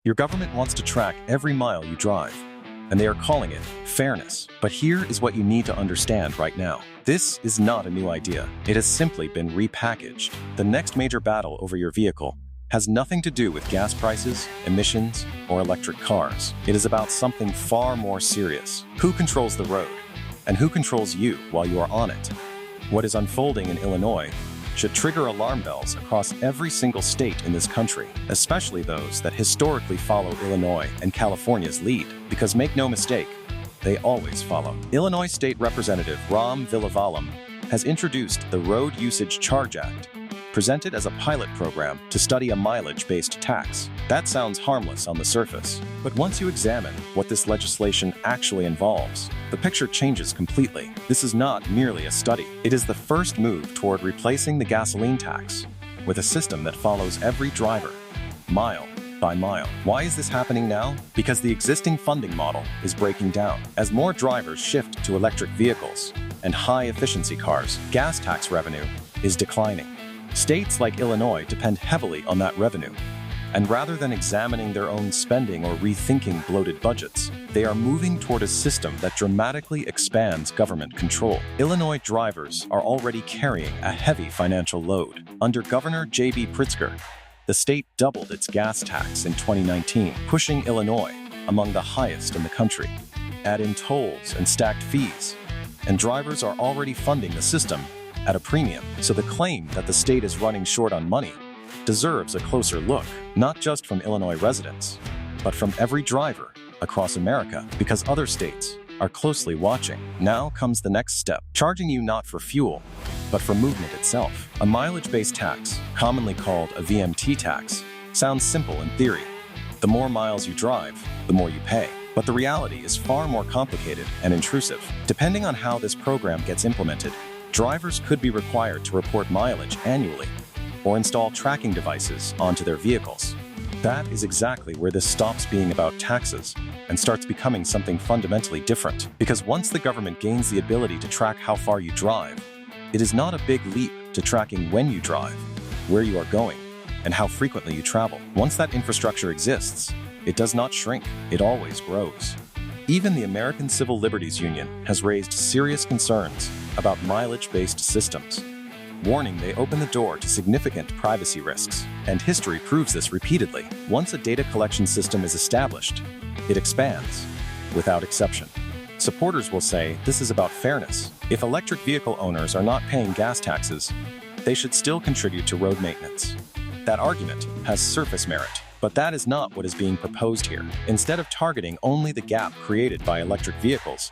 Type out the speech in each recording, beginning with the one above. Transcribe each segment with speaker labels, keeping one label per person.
Speaker 1: Your government wants to track every mile you drive, and they are calling it fairness. But here is what you need to understand right now. This is not a new idea. It has simply been repackaged. The next major battle over your vehicle has nothing to do with gas prices, emissions, or electric cars. It is about something far more serious. Who controls the road? And who controls you while you are on it? What is unfolding in Illinois should trigger alarm bells across every single state in this country, especially those that historically follow Illinois and California's lead, because make no mistake, they always follow. Illinois State Representative Ram Villavalam has introduced the Road Usage Charge Act, presented as a pilot program to study a mileage-based tax. That sounds harmless on the surface, but once you examine what this legislation actually involves, the picture changes completely. This is not merely a study. It is the first move toward replacing the gasoline tax with a system that follows every driver, mile by mile. Why is this happening now? Because the existing funding model is breaking down. As more drivers shift to electric vehicles and high-efficiency cars, gas tax revenue is declining. States like Illinois depend heavily on that revenue, and rather than examining their own spending or rethinking bloated budgets, they are moving toward a system that dramatically expands government control. Illinois drivers are already carrying a heavy financial load. Under Governor J.B. Pritzker, the state doubled its gas tax in 2019, pushing Illinois among the highest in the country. Add in tolls and stacked fees, and drivers are already funding the system at a premium. So the claim that the state is running short on money deserves a closer look, not just from Illinois residents, but from every driver across America, because other states are closely watching. Now comes the next step, charging you not for fuel, but for movement itself. A mileage-based tax, commonly called a VMT tax, sounds simple in theory. The more miles you drive, the more you pay. But the reality is far more complicated and intrusive. Depending on how this program gets implemented, drivers could be required to report mileage annually or install tracking devices onto their vehicles. That is exactly where this stops being about taxes and starts becoming something fundamentally different. Because once the government gains the ability to track how far you drive, it is not a big leap to tracking when you drive, where you are going, and how frequently you travel. Once that infrastructure exists, it does not shrink, it always grows. Even the American Civil Liberties Union has raised serious concerns about mileage-based systems, warning they open the door to significant privacy risks. And history proves this repeatedly. Once a data collection system is established, it expands, without exception. Supporters will say this is about fairness. If electric vehicle owners are not paying gas taxes, they should still contribute to road maintenance. That argument has surface merit. But that is not what is being proposed here. Instead of targeting only the gap created by electric vehicles,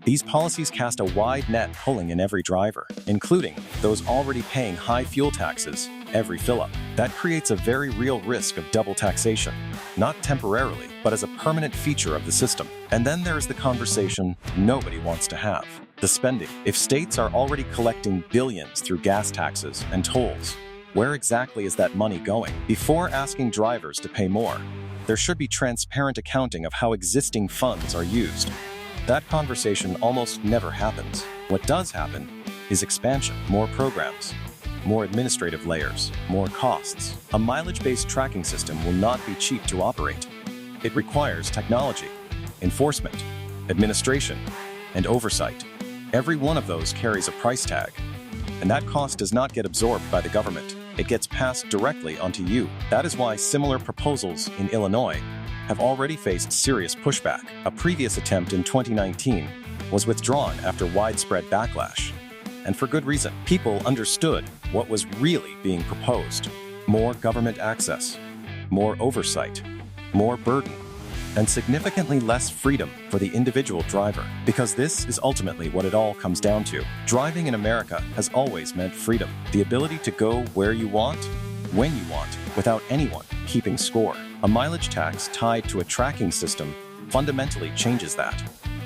Speaker 1: these policies cast a wide net pulling in every driver, including those already paying high fuel taxes every fill-up. That creates a very real risk of double taxation, not temporarily, but as a permanent feature of the system. And then there is the conversation nobody wants to have, the spending. If states are already collecting billions through gas taxes and tolls, where exactly is that money going? Before asking drivers to pay more, there should be transparent accounting of how existing funds are used. That conversation almost never happens. What does happen is expansion, more programs, more administrative layers, more costs. A mileage-based tracking system will not be cheap to operate. It requires technology, enforcement, administration, and oversight. Every one of those carries a price tag, and that cost does not get absorbed by the government. It gets passed directly onto you. That is why similar proposals in Illinois have already faced serious pushback. A previous attempt in 2019 was withdrawn after widespread backlash. And for good reason. People understood what was really being proposed. More government access, more oversight, more burden, and significantly less freedom for the individual driver. Because this is ultimately what it all comes down to. Driving in America has always meant freedom. The ability to go where you want, when you want, without anyone keeping score. A mileage tax tied to a tracking system fundamentally changes that.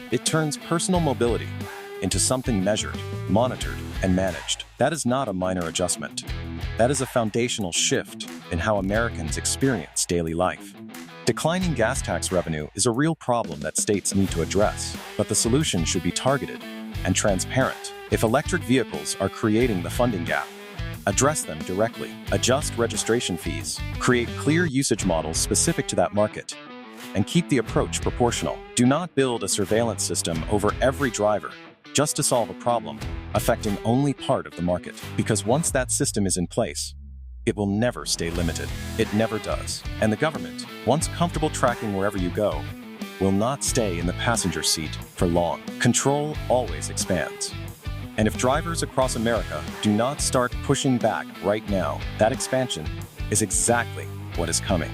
Speaker 1: It turns personal mobility into something measured, monitored, and managed. That is not a minor adjustment. That is a foundational shift in how Americans experience daily life. Declining gas tax revenue is a real problem that states need to address, but the solution should be targeted and transparent. If electric vehicles are creating the funding gap, Address them directly. Adjust registration fees. Create clear usage models specific to that market. And keep the approach proportional. Do not build a surveillance system over every driver just to solve a problem affecting only part of the market. Because once that system is in place, it will never stay limited. It never does. And the government, once comfortable tracking wherever you go, will not stay in the passenger seat for long. Control always expands. And if drivers across America do not start pushing back right now, that expansion is exactly what is coming.